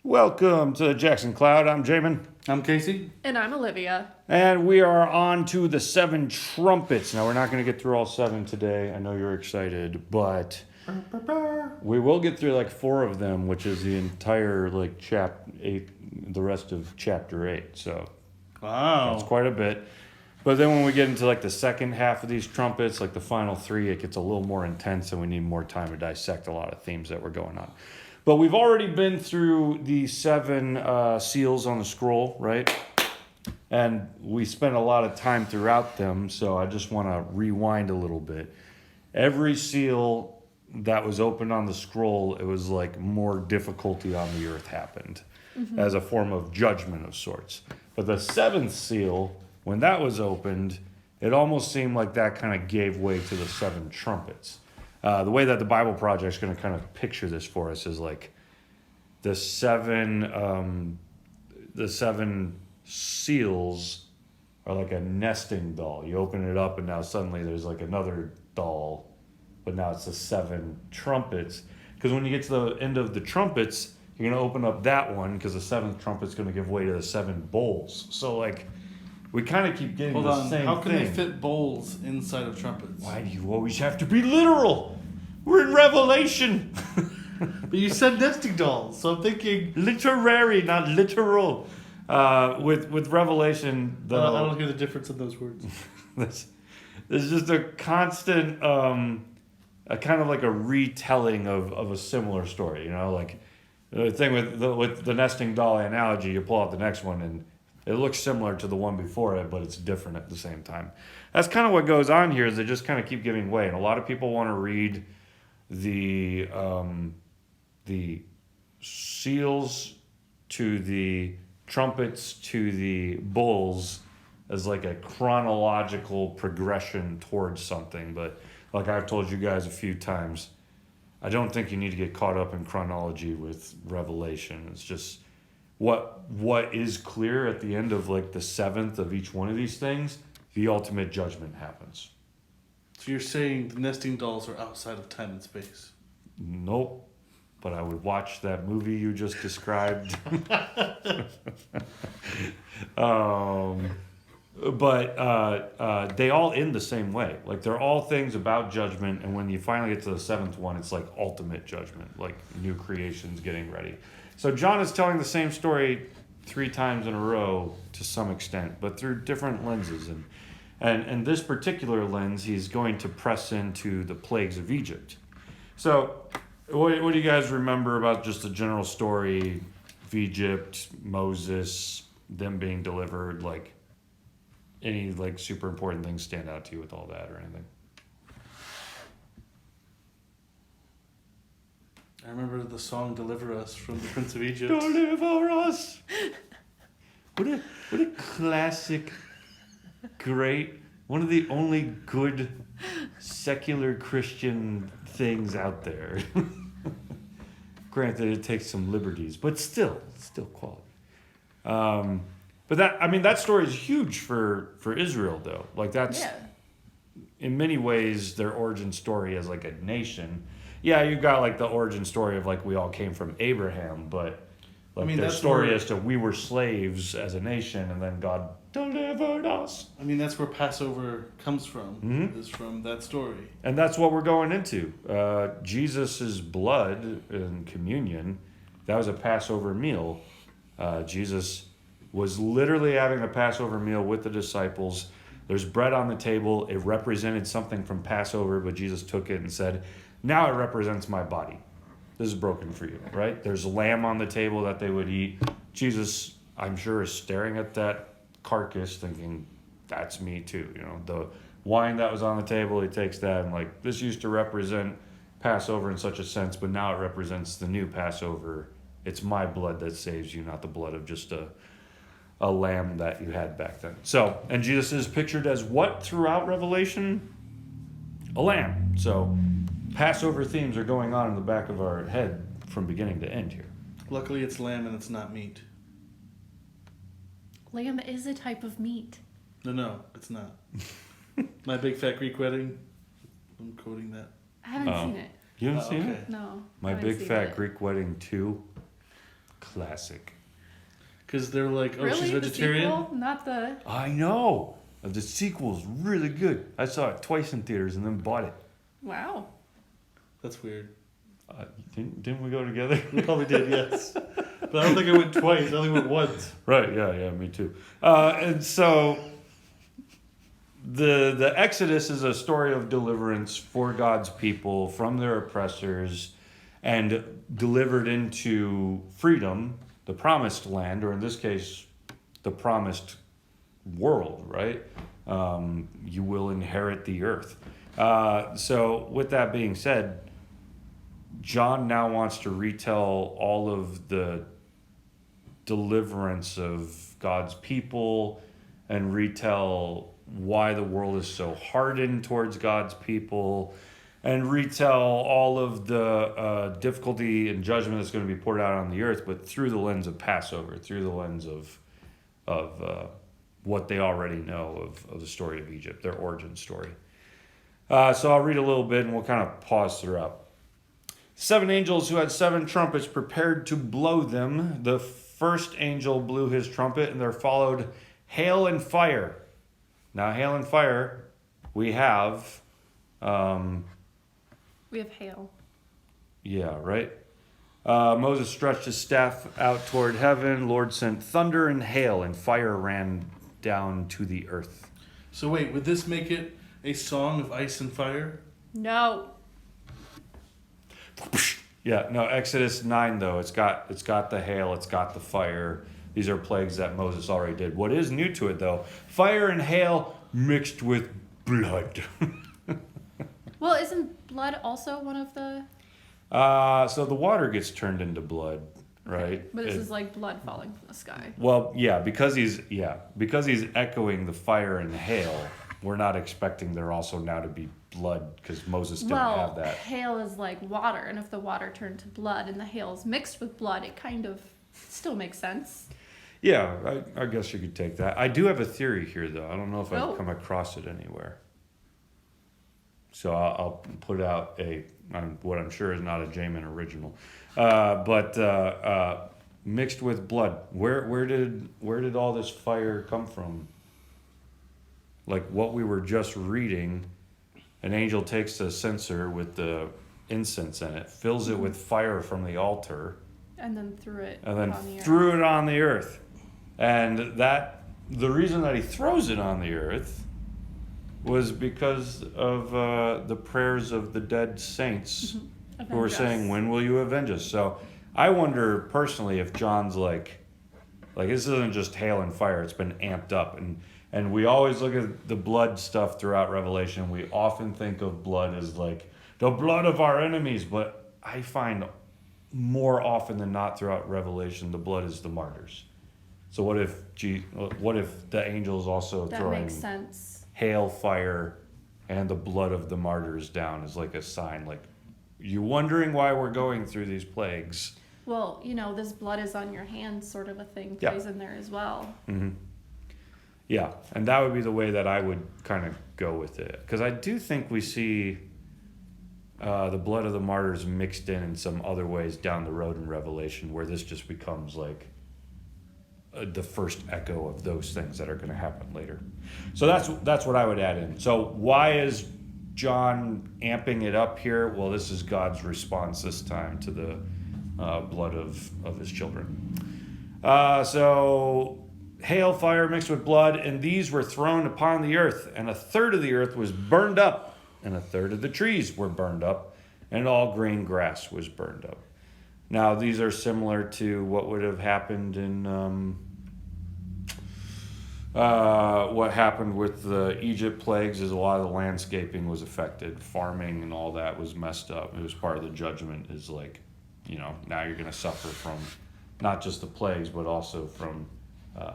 Welcome to Jackson Cloud. I'm Jamin. I'm Casey. And I'm Olivia. And we are on to the 7 trumpets. Now, we're not going to get through all 7 today. I know you're excited, but we will get through like 4 of them, which is the entire like chapter 8, the rest of chapter 8. So Wow. that's quite a bit. But then when we get into like the second half of these trumpets, like the final 3, it gets a little more intense and we need more time to dissect a lot of themes that were going on. But we've already been through the 7 seals on the scroll, right? And we spent a lot of time throughout them, so I just want to rewind a little bit. Every seal that was opened on the scroll, it was like more difficulty on the earth happened as a form of judgment of sorts. But the 7th seal, when that was opened, it almost seemed like that kind of gave way to the 7 trumpets. The way that the Bible Project is going to kind of picture this for us is like the seven seals are like a nesting doll. You open it up and now suddenly there's like another doll, but now it's the 7 trumpets. Because when you get to the end of the trumpets, you're going to open up that one because the 7th trumpet's going to give way to the 7 bowls. So like we kind of keep getting Hold the on. same How can thing. they fit bowls inside of trumpets? Why do you always have to be literal? We're in Revelation. But you said nesting dolls, so I'm thinking. Literary, not literal. With Revelation, I don't hear the difference in those words. there's just a constant, a kind of like a retelling of a similar story. You know, like the thing with the nesting doll analogy. You pull out the next one and it looks similar to the one before it, but it's different at the same time. That's kind of what goes on here. Is they just kind of keep giving way, and a lot of people want to read the seals to the trumpets to the bowls as like a chronological progression towards something. But like I've told you guys a few times, I don't think you need to get caught up in chronology with Revelation. It's just what is clear at the end of like the 7th of each one of these things, the ultimate judgment happens. So you're saying the nesting dolls are outside of time and space? Nope. But I would watch that movie you just described. But they all end the same way. Like they're all things about judgment, and when you finally get to the 7th one, it's like ultimate judgment, like new creations getting ready. So John is telling the same story 3 times in a row to some extent, but through different lenses. And this particular lens, he's going to press into the plagues of Egypt. So what do you guys remember about just the general story of Egypt, Moses, them being delivered? Like any like super important things stand out to you with all that or anything? I remember the song "Deliver Us" from the Prince of Egypt. Deliver us! What a classic, great, one of the only good secular Christian things out there. Granted, it takes some liberties, but still quality. But that story is huge for Israel, though. Like that's in many ways their origin story as like a nation. Yeah, you've got like the origin story of like we all came from Abraham, but like their story as to we were slaves as a nation, and then God delivered us. I mean, that's where Passover comes from. Mm-hmm. Is from that story. And that's what we're going into. Jesus' blood and communion, that was a Passover meal. Jesus was literally having a Passover meal with the disciples. There's bread on the table. It represented something from Passover, but Jesus took it and said, now it represents my body. This is broken for you, right? There's lamb on the table that they would eat. Jesus, I'm sure, is staring at that carcass thinking, that's me too. You know, the wine that was on the table, he takes that and like, this used to represent Passover in such a sense, but now it represents the new Passover. It's my blood that saves you, not the blood of just a lamb that you had back then. So, and Jesus is pictured as what throughout Revelation? A lamb. So Passover themes are going on in the back of our head from beginning to end here. Luckily, it's lamb and it's not meat. Lamb is a type of meat. No, it's not. My Big Fat Greek Wedding. I'm quoting that. I haven't seen it. You haven't seen okay. it? No. My I haven't Big seen Fat it. Greek Wedding 2. Classic. Because they're like, oh, Really? she's vegetarian? The sequel? Not the... I know. The sequel's really good. I saw it twice in theaters and then bought it. Wow. That's weird. Didn't we go together? We probably did, yes. But I don't think I went twice. I only went once. Right, yeah, me too. And so the Exodus is a story of deliverance for God's people from their oppressors and delivered into freedom, the promised land, or in this case, the promised world, right? You will inherit the earth. So with that being said, John now wants to retell all of the deliverance of God's people and retell why the world is so hardened towards God's people and retell all of the difficulty and judgment that's going to be poured out on the earth, but through the lens of Passover, through the lens of what they already know of the story of Egypt, their origin story. So I'll read a little bit and we'll kind of pause throughout. 7 angels who had 7 trumpets prepared to blow them. The first angel blew his trumpet, and there followed hail and fire. Now, hail and fire, we have... We have hail. Yeah, right? Moses stretched his staff out toward heaven. Lord sent thunder and hail, and fire ran down to the earth. So wait, would this make it a song of ice and fire? No. Yeah, no, Exodus 9, though, it's got the hail, it's got the fire. These are plagues that Moses already did. What is new to it, though, fire and hail mixed with blood. Well, isn't blood also one of the... So the water gets turned into blood, right? But this is like blood falling from the sky. Well, yeah, because he's echoing the fire and hail, we're not expecting there also now to be blood because Moses didn't have that. Hail is like water, and if the water turned to blood and the hail is mixed with blood, it kind of still makes sense. Yeah, I guess you could take that. I do have a theory here, though. I don't know if I've Oh. come across it anywhere. So I'll put out what I'm sure is not a Jamin original, but mixed with blood. Where did all this fire come from? Like what we were just reading, an angel takes a censer with the incense in it, fills it with fire from the altar, And then threw it and then on the earth. threw it on the earth. And the reason that he throws it on the earth was because of the prayers of the dead saints who were saying, "When will you avenge us?" So I wonder personally if John's like this isn't just hail and fire; it's been amped up, and we always look at the blood stuff throughout Revelation. We often think of blood as like the blood of our enemies, but I find more often than not throughout Revelation, the blood is the martyrs. So what if the angels also That throwing makes sense. hail, fire, and the blood of the martyrs down as like a sign, like you wondering why we're going through these plagues? Well, this blood is on your hands sort of a thing Yeah. plays in there as well. Mm-hmm. Yeah, and that would be the way that I would kind of go with it, because I do think we see the blood of the martyrs mixed in some other ways down the road in Revelation, where this just becomes like the first echo of those things that are going to happen later. So that's what I would add in. So why is John amping it up here? Well, this is God's response this time to the blood of his children. So hail, fire mixed with blood, and these were thrown upon the earth, and a third of the earth was burned up, and a third of the trees were burned up, and all green grass was burned up. Now, these are similar to what would have happened in what happened with the Egypt plagues. Is a lot of the landscaping was affected, farming and all that was messed up. It was part of the judgment. Is like, now you're going to suffer from not just the plagues, but also from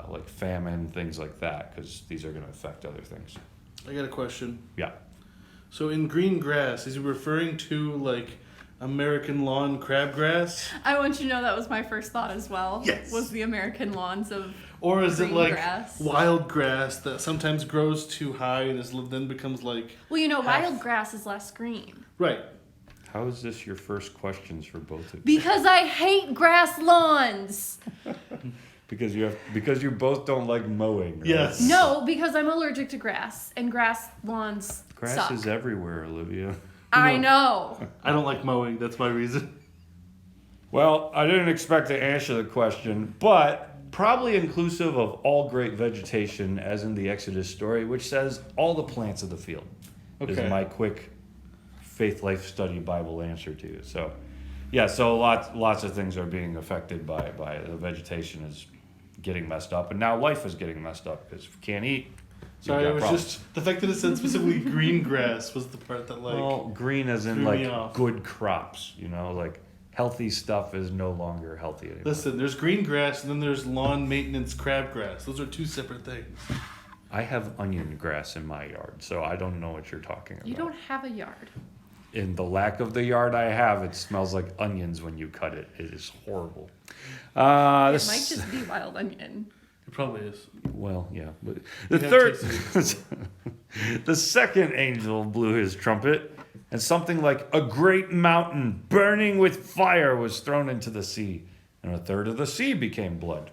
like famine, things like that, because these are going to affect other things. I got a question. Yeah. So in green grass, is he referring to like American lawn crabgrass? I want you to know that was my first thought as well. Yes. Was the American lawns of Or is it green like grass. wild grass that sometimes grows too high and then becomes like... Well, wild grass is less green. Right. How is this your first questions for both of you? Because I hate grass lawns. Because you both don't like mowing. Right? Yes. No, because I'm allergic to grass, and grass lawns Grass suck. is everywhere, Olivia. I know. I don't like mowing. That's my reason. Well, I didn't expect to answer the question, but probably inclusive of all great vegetation, as in the Exodus story, which says all the plants of the field. Okay. Is my quick faith life study Bible answer to you. So, yeah, so lots of things are being affected by the vegetation is getting messed up, and now life is getting messed up because if you can't eat. Sorry, you've it got was problems. just the fact that it said specifically green grass was the part that like. Well, green as in threw me like off. good crops, like healthy stuff is no longer healthy anymore. Listen, there's green grass and then there's lawn maintenance crabgrass. Those are two separate things. I have onion grass in my yard, so I don't know what you're talking about. You don't have a yard. In the lack of the yard I have, it smells like onions when you cut it. It is horrible. It might just be wild onion. It probably is. Well, yeah, but the You have third, tasted the second angel blew his trumpet, and something like a great mountain burning with fire was thrown into the sea, and a third of the sea became blood.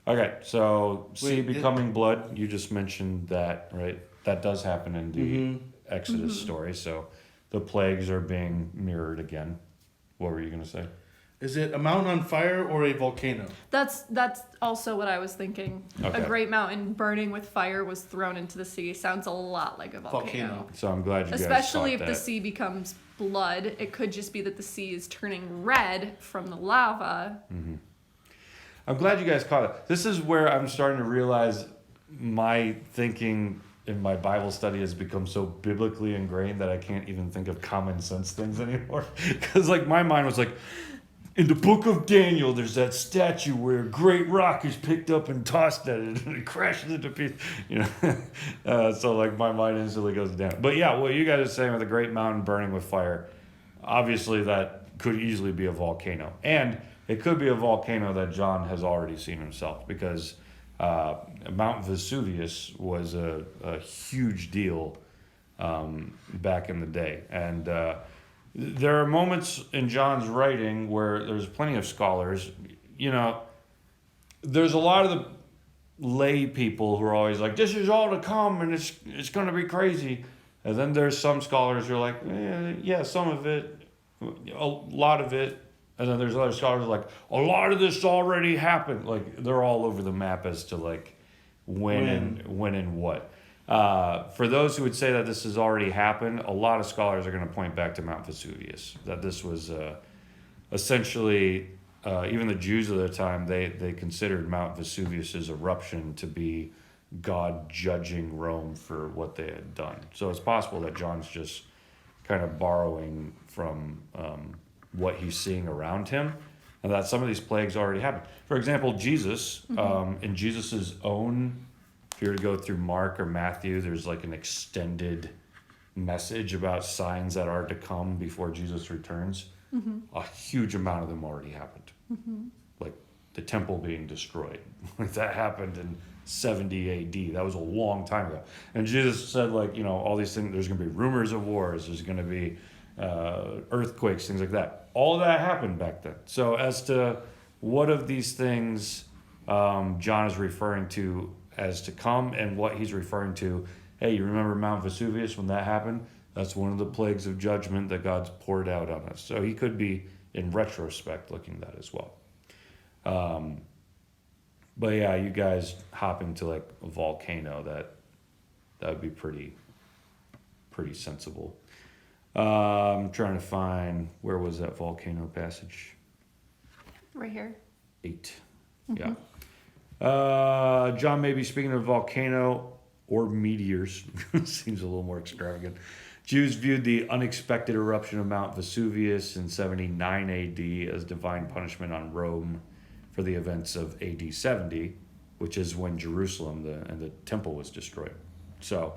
Okay, so sea Wait, becoming blood. You just mentioned that, right? That does happen in the Mhm. Exodus story. So the plagues are being mirrored again. What were you gonna say? Is it a mountain on fire or a volcano? That's also what I was thinking. Okay. A great mountain burning with fire was thrown into the sea. Sounds a lot like a volcano. So I'm glad you guys Especially if caught the that. sea becomes blood. It could just be that the sea is turning red from the lava. I'm glad you guys caught it. This is where I'm starting to realize my thinking in my Bible study has become so biblically ingrained that I can't even think of common sense things anymore. Because like my mind was like, in the book of Daniel, there's that statue where a great rock is picked up and tossed at it and it crashes into pieces. So like my mind instantly goes down. But yeah, what you guys are saying with a great mountain burning with fire, obviously that could easily be a volcano. And it could be a volcano that John has already seen himself because Mount Vesuvius was a huge deal back in the day. And there are moments in John's writing where there's plenty of scholars. There's a lot of the lay people who are always like, this is all to come and it's going to be crazy. And then there's some scholars who are like, yeah, some of it, a lot of it. And then there's other scholars like, a lot of this already happened. Like they're all over the map as to like when and what. For those who would say that this has already happened, a lot of scholars are going to point back to Mount Vesuvius. That this was essentially, even the Jews of their time, they considered Mount Vesuvius's eruption to be God judging Rome for what they had done. So it's possible that John's just kind of borrowing from what he's seeing around him, and that some of these plagues already happened. For example, Jesus, in Jesus's own, if you were to go through Mark or Matthew, there's like an extended message about signs that are to come before Jesus returns. A huge amount of them already happened. Like the temple being destroyed. Like that happened in 70 AD. That was a long time ago. And Jesus said like, all these things, there's going to be rumors of wars. There's going to be earthquakes, things like that. All of that happened back then. So as to what of these things John is referring to as to come and what he's referring to, hey, you remember Mount Vesuvius when that happened? That's one of the plagues of judgment that God's poured out on us. So he could be, in retrospect, looking at that as well. But yeah, you guys hop into like a volcano, that would be pretty sensible. I'm trying to find, where was that volcano passage? Right here. 8. Yeah. John may be speaking of volcano or meteors. Seems a little more extravagant. Jews viewed the unexpected eruption of Mount Vesuvius in 79 AD as divine punishment on Rome for the events of AD 70, which is when Jerusalem and the temple was destroyed. So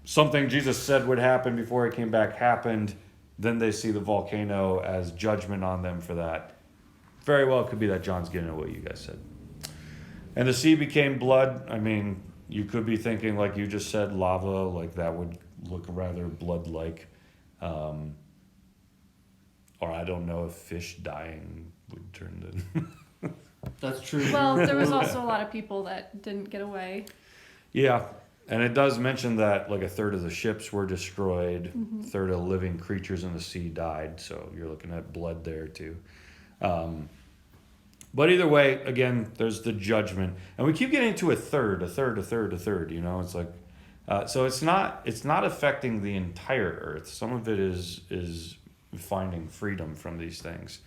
something Jesus said would happen before he came back happened. Then they see the volcano as judgment on them for that. Very well could be that John's getting at what you guys said. And the sea became blood. I mean, you could be thinking, like you just said, lava, like that would look rather blood-like. or I don't know if fish dying would turn to. That's true. Well, there was also a lot of people that didn't get away. Yeah, and it does mention that like a third of the ships were destroyed, third of the living creatures in the sea died. So you're looking at blood there too. But either way, again, there's the judgment, and we keep getting to a third. You know, it's like, so it's not affecting the entire earth. Some of it is finding freedom from these things,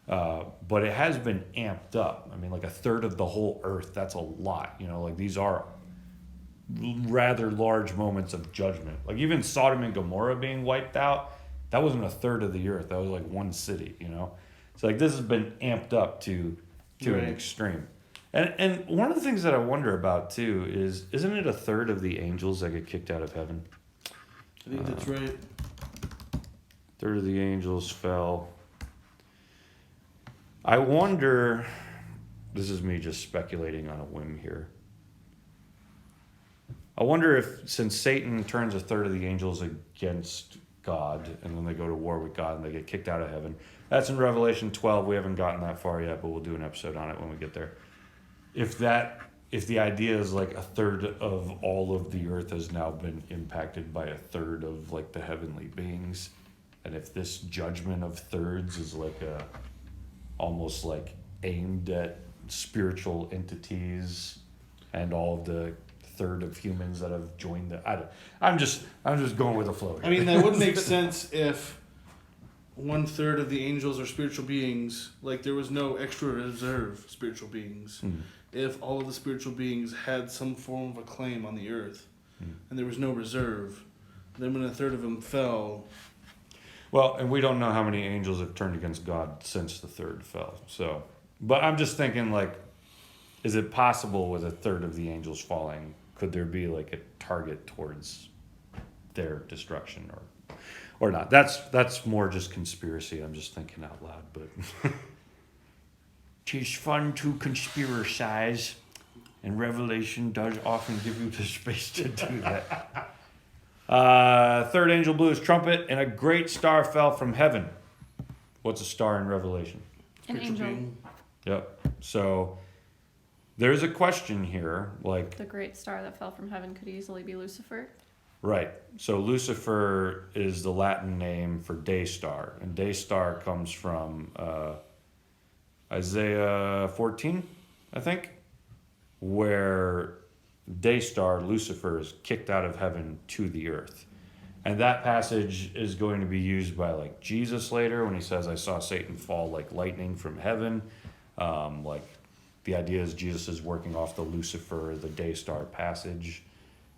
but it has been amped up. I mean, like a third of the whole earth. That's a lot. You know, like these are rather large moments of judgment. Like even Sodom and Gomorrah being wiped out, that wasn't a third of the earth. That was like one city. You know. So like this has been amped up to an extreme. And one of the things that I wonder about too is, isn't it a third of the angels that get kicked out of heaven? I think that's right. Third of the angels fell. I wonder, this is me just speculating on a whim here. I wonder if, since Satan turns a third of the angels against God, and then they go to war with God and they get kicked out of heaven. That's in Revelation 12. We haven't gotten that far yet, but we'll do an episode on it when we get there. If the idea is like a third of all of the earth has now been impacted by a third of like the heavenly beings, and if this judgment of thirds is like almost like aimed at spiritual entities and all of the third of humans that have joined I'm just going with the flow here. I mean, that would make sense if 1/3 of the angels are spiritual beings. Like there was no extra reserve spiritual beings. If all of the spiritual beings had some form of a claim on the earth, and there was no reserve, then when 1/3 of them fell. Well, and we don't know how many angels have turned against God since the third fell. So, but I'm just thinking, like, is it possible with 1/3 of the angels falling? Could there be like a target towards their destruction or not? That's more just conspiracy. I'm just thinking out loud, but it's fun to conspiracize, and Revelation does often give you the space to do that. Third angel blew his trumpet, and a great star fell from heaven. What's a star in Revelation? An angel. Being. Yep. So there's a question here, like, The great star that fell from heaven could easily be Lucifer. right. So Lucifer is the Latin name for day star, and day star comes from Isaiah 14, I think, where day star Lucifer is kicked out of heaven to the earth. And that passage is going to be used by like Jesus later when he says, I saw Satan fall like lightning from heaven. Like the idea is Jesus is working off the Lucifer, the day star passage,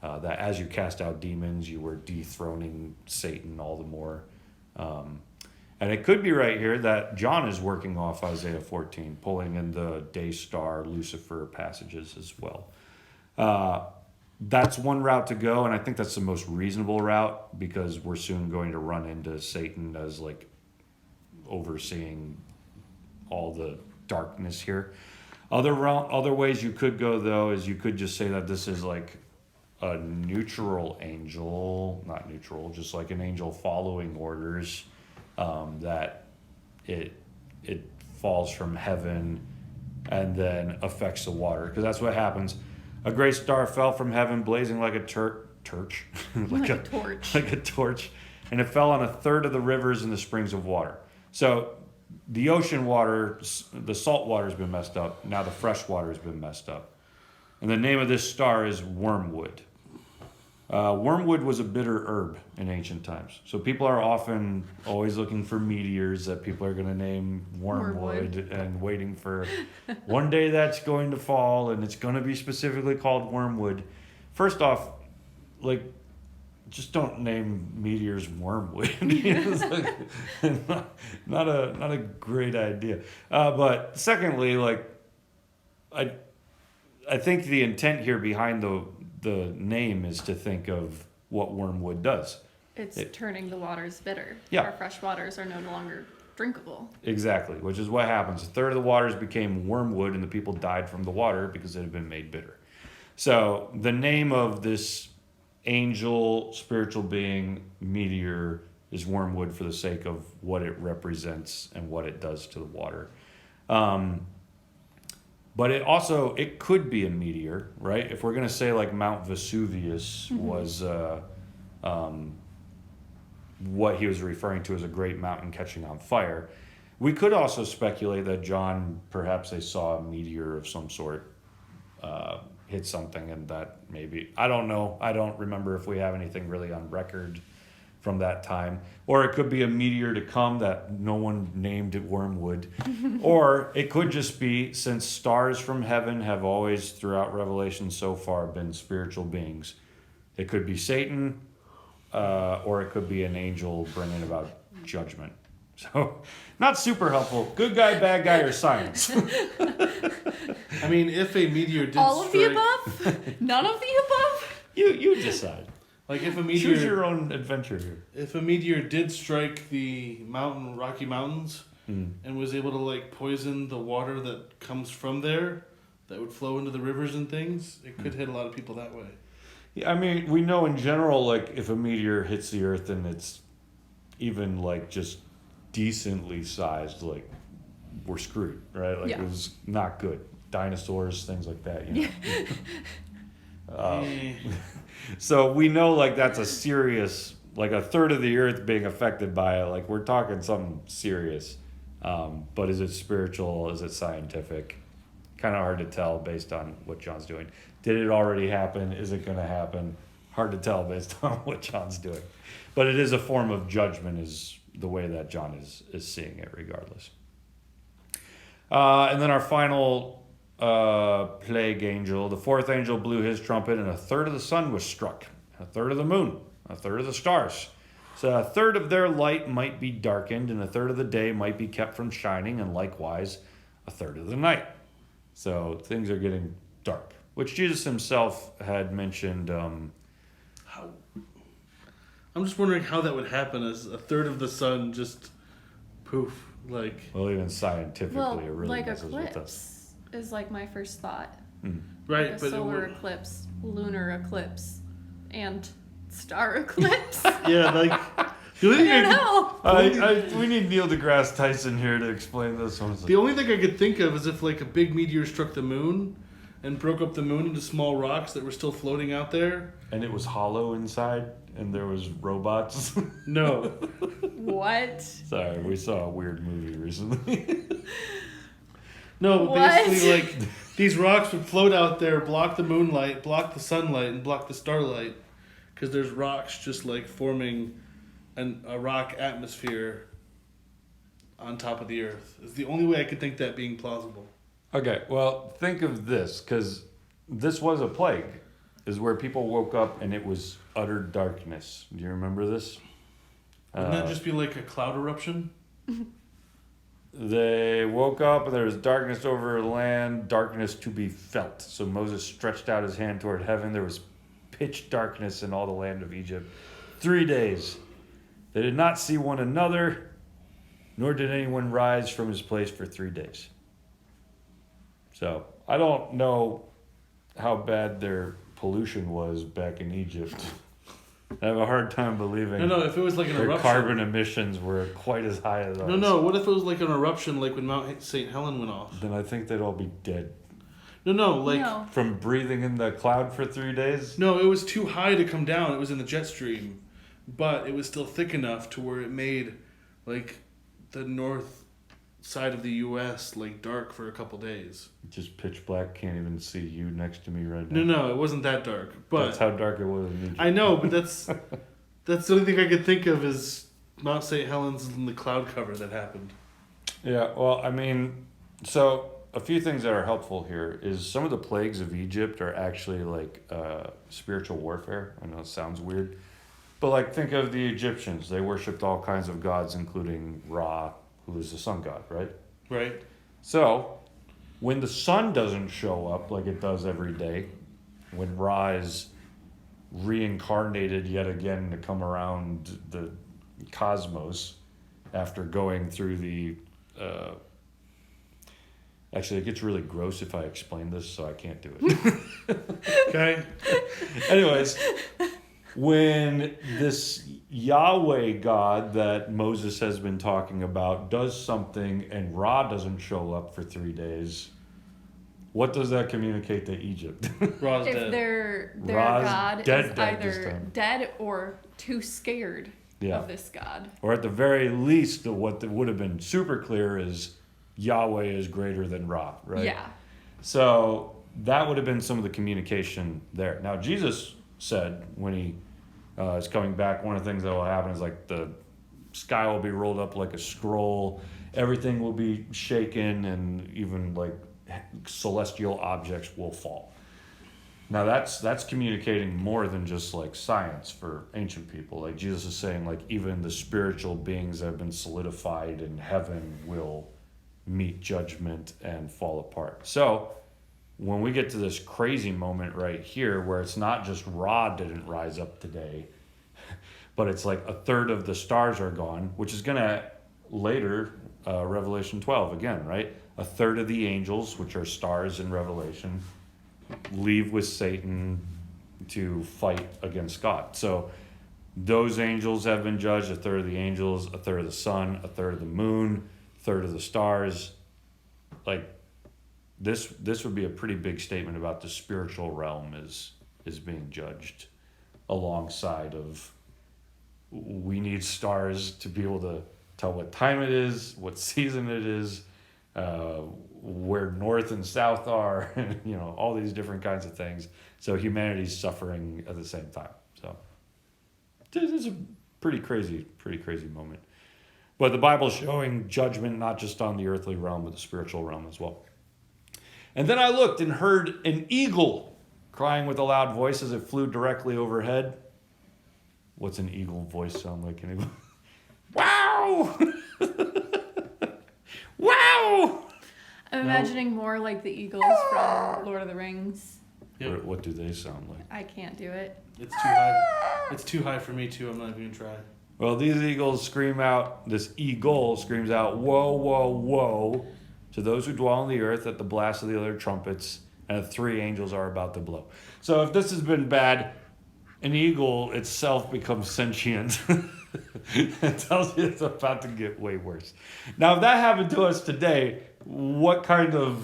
that as you cast out demons, you were dethroning Satan all the more. And it could be right here that John is working off Isaiah 14, pulling in the day star Lucifer passages as well. That's one route to go, and I think that's the most reasonable route because we're soon going to run into Satan as like overseeing all the darkness here. Other ways you could go though is you could just say that this is like a neutral angel, not neutral, just like an angel following orders, that it falls from heaven and then affects the water, because that's what happens. A great star fell from heaven, blazing like a torch, like a torch, like a torch, and it fell on 1/3 of the rivers and the springs of water. So the ocean water, the salt water has been messed up. Now the fresh water has been messed up, and the name of this star is Wormwood. Wormwood was a bitter herb in ancient times. So people are often always looking for meteors that people are going to name Wormwood and waiting for one day that's going to fall and it's going to be specifically called Wormwood. First off, like, just don't name meteors Wormwood. It's like, not a great idea. But secondly, like, I think the intent here behind the name is to think of what wormwood does. It's turning the waters bitter. Yeah. Our fresh waters are no longer drinkable. Exactly, which is what happens. 1/3 of the waters became wormwood and the people died from the water because it had been made bitter. So the name of this angel, spiritual being, meteor is wormwood for the sake of what it represents and what it does to the water. But it could be a meteor, right? If we're going to say like Mount Vesuvius was what he was referring to as a great mountain catching on fire, we could also speculate that John, perhaps they saw a meteor of some sort hit something, and that maybe, I don't know, I don't remember if we have anything really on record from that time. Or it could be a meteor to come that no one named it Wormwood. Or it could just be, since stars from heaven have always, throughout Revelation so far, been spiritual beings, it could be Satan, or it could be an angel bringing about judgment. So, not super helpful. Good guy, bad guy, or science? I mean, if a meteor did All of strike, the above? None of the above? You decide. like if a Choose meteor, your own adventure here. if a meteor did strike the Rocky Mountains, and was able to like poison the water that comes from there, that would flow into the rivers and things, it could hit a lot of people that way. Yeah, I mean, we know in general, like, if a meteor hits the Earth and it's even, like, just decently sized, like, we're screwed, right? Like, Yeah. it was not good. Dinosaurs, things like that, you know. So we know, like, that's a serious, like, a third of the Earth being affected by it. Like, we're talking something serious. But is it spiritual? Is it scientific? Kind of hard to tell based on what John's doing. Did it already happen? Is it going to happen? Hard to tell based on what John's doing. But it is a form of judgment, is the way that John is seeing it regardless. And then our final plague angel, the fourth angel blew his trumpet, and a third of the sun was struck, a third of the moon, a third of the stars. So a third of their light might be darkened, and a third of the day might be kept from shining, and likewise a third of the night. So things are getting dark, which Jesus himself had mentioned. How? I'm just wondering how that would happen as a third of the sun just poof, like. Well, even scientifically, Well, it really like messes with us. eclipse is like my first thought. Right, Like a but solar eclipse, lunar eclipse, and star eclipse. yeah, like the only I thing don't know. We need Neil deGrasse Tyson here to explain this one. the only thing I could think of is if like a big meteor struck the moon and broke up the moon into small rocks that were still floating out there. And it was hollow inside, and there was robots. No, What? Sorry, we saw a weird movie recently. no, What? basically like these rocks would float out there, block the moonlight, block the sunlight, and block the starlight, because there's rocks just like forming a rock atmosphere on top of the earth. It's the only way I could think that being plausible. Okay, well, think of this, because this was a plague, is where people woke up and it was utter darkness. Do you remember this? Wouldn't that just be like a cloud eruption? They woke up and there was darkness over the land, darkness to be felt. So Moses stretched out his hand toward heaven. There was pitch darkness in all the land of Egypt. 3 days. They did not see one another, nor did anyone rise from his place for 3 days. So I don't know how bad their pollution was back in Egypt. I have a hard time believing No, if it was like an their eruption. carbon emissions were quite as high as ours. No, what if it was like an eruption, like when Mount St. Helen went off? Then I think they'd all be dead. No, like... No. From breathing in the cloud for 3 days? No, it was too high to come down. It was in the jet stream. But it was still thick enough to where it made, like, the north side of the U.S., like, dark for a couple days. Just pitch black, can't even see you next to me right now. No, it wasn't that dark. But That's how dark it was in Egypt. I know, but that's the only thing I could think of is Mount St. Helens and the cloud cover that happened. Yeah, well, I mean, so a few things that are helpful here is some of the plagues of Egypt are actually like spiritual warfare. I know it sounds weird. But like think of the Egyptians. They worshipped all kinds of gods, including Ra, who is the sun god, right? Right. So when the sun doesn't show up like it does every day, when Ra is reincarnated yet again to come around the cosmos after going through the actually it gets really gross if I explain this, so I can't do it. Okay. Anyways, when this Yahweh God that Moses has been talking about does something and Ra doesn't show up for 3 days, what does that communicate to Egypt? Ra's If dead. their Ra's god dead is this either time. dead or too scared Yeah. of this god. Or at the very least, what would have been super clear is Yahweh is greater than Ra, right? Yeah. So that would have been some of the communication there. Now, Jesus said when he is coming back, one of the things that will happen is like the sky will be rolled up like a scroll, everything will be shaken, and even like celestial objects will fall. Now that's communicating more than just like science for ancient people. Like Jesus is saying, like even the spiritual beings that have been solidified in heaven will meet judgment and fall apart. So when we get to this crazy moment right here where it's not just Ra didn't rise up today, but it's like a third of the stars are gone, which is gonna later, Revelation 12 again, right? A third of the angels, which are stars in Revelation, leave with Satan to fight against God. So those angels have been judged, a third of the angels, a third of the sun, a third of the moon, a third of the stars. Like this would be a pretty big statement about the spiritual realm is being judged alongside of we need stars to be able to tell what time it is, what season it is, where north and south are, you know, all these different kinds of things. So humanity's suffering at the same time. So this is a pretty crazy moment. But the Bible's showing judgment not just on the earthly realm, but the spiritual realm as well. And then I looked and heard an eagle crying with a loud voice as it flew directly overhead. What's an eagle voice sound like? Anybody? Wow! Wow! I'm imagining more like the eagles from Lord of the Rings. Yep. What do they sound like? I can't do it. It's too high. It's too high for me too. I'm not even gonna try. Well, these eagles scream out, this eagle screams out, "Woe, woe, woe," to those who dwell on the earth at the blast of the other trumpets, and the 3 angels are about to blow. So if this has been bad, an eagle itself becomes sentient. It tells you it's about to get way worse. Now, if that happened to us today, what kind of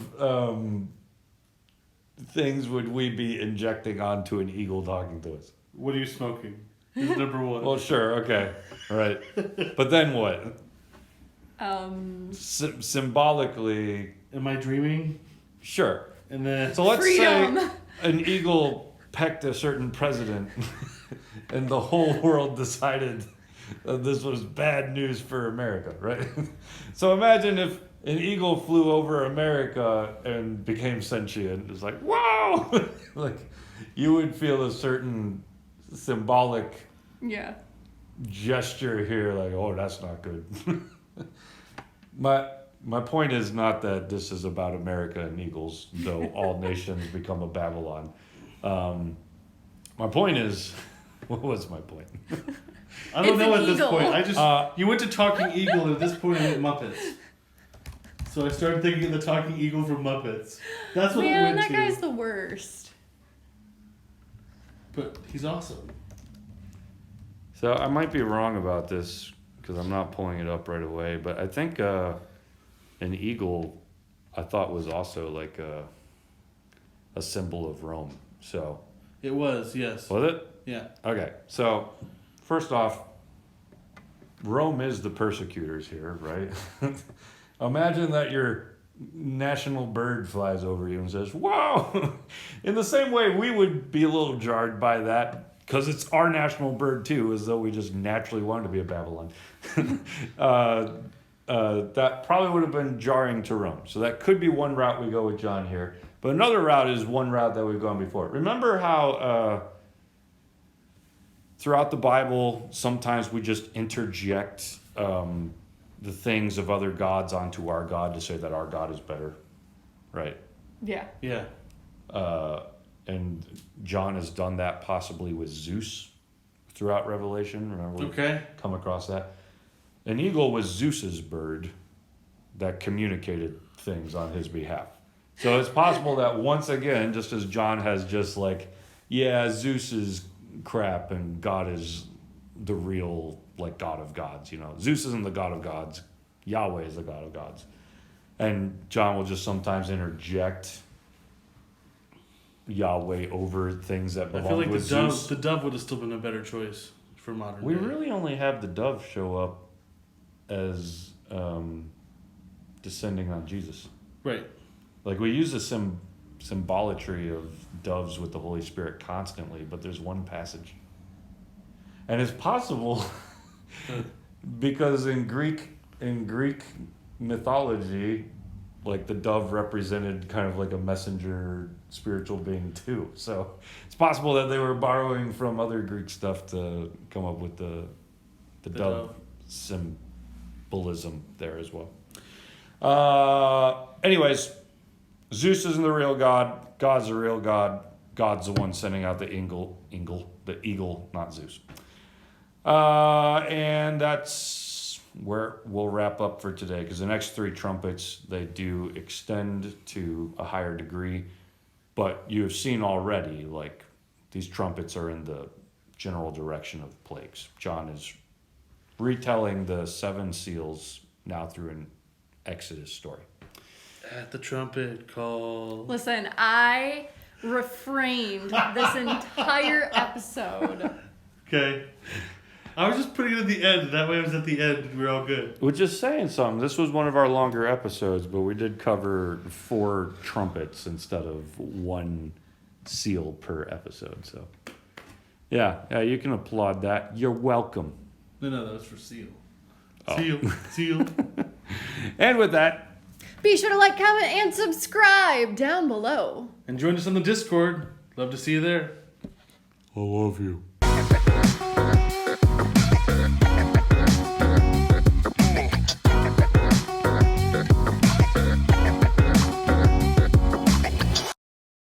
things would we be injecting onto an eagle talking to us? What are you smoking? Is number one. Well, sure, okay, all right. But then what? Symbolically, Am I dreaming? sure. And then So let's Freedom. say an eagle pecked a certain president and the whole world decided that this was bad news for America, right? So imagine if an eagle flew over America and became sentient. It's like, wow! Like, you would feel a certain symbolic Yeah. gesture here, like, oh, that's not good. My point is not that this is about America and eagles, though all nations become a Babylon. My point is, what was my point? I don't It's know an at this eagle. point. I just you went to Talking Eagle and at this point I went Muppets. So I started thinking of the Talking Eagle from Muppets. That's what we Man, went that to. guy's the worst. But he's awesome. So I might be wrong about this because I'm not pulling it up right away, but I think an eagle I thought was also like a symbol of Rome. So It was, yes. was it? Yeah. Okay, so first off, Rome is the persecutors here, right? Imagine that your national bird flies over you and says, "Wow!" In the same way, we would be a little jarred by that because it's our national bird too, as though we just naturally wanted to be a Babylon. That probably would have been jarring to Rome. So that could be one route we go with John here. But another route is one route that we've gone before. Remember how throughout the Bible, sometimes we just interject the things of other gods onto our God to say that our God is better, right? Yeah. Yeah. And John has done that possibly with Zeus throughout Revelation. Remember we Okay. come across that? An eagle was Zeus's bird that communicated things on his behalf. So it's possible that once again, just as John has just like, yeah, Zeus is crap and God is the real like God of gods. Zeus isn't the God of gods. Yahweh is the God of gods. And John will just sometimes interject Yahweh over things that I belong feel like with Zeus. the dove would have still been a better choice for modern We day. really only have the dove show up as descending on Jesus. Right. Like we use the symbolatry of doves with the Holy Spirit constantly, but there's one passage. And it's possible because in Greek mythology, like the dove represented kind of like a messenger spiritual being too. So it's possible that they were borrowing from other Greek stuff to come up with the dove symbolism there as well. Anyways, Zeus isn't the real God. God's the real God. God's the one sending out the eagle, not Zeus. And that's where we'll wrap up for today, because the next 3 trumpets, they do extend to a higher degree. But you have seen already, like, these trumpets are in the general direction of plagues. John is retelling the 7 seals now through an Exodus story. At the trumpet call. Listen, I refrained this entire episode. Okay. I was just putting it at the end. That way it was at the end and we're all good. We're just saying something. This was one of our longer episodes, but we did cover 4 trumpets instead of 1 seal per episode. So, yeah, you can applaud that. You're welcome. No, that was for seal. Oh. Seal. And with that, Be sure to like, comment, and subscribe down below. And join us on the Discord. Love to see you there. I love you.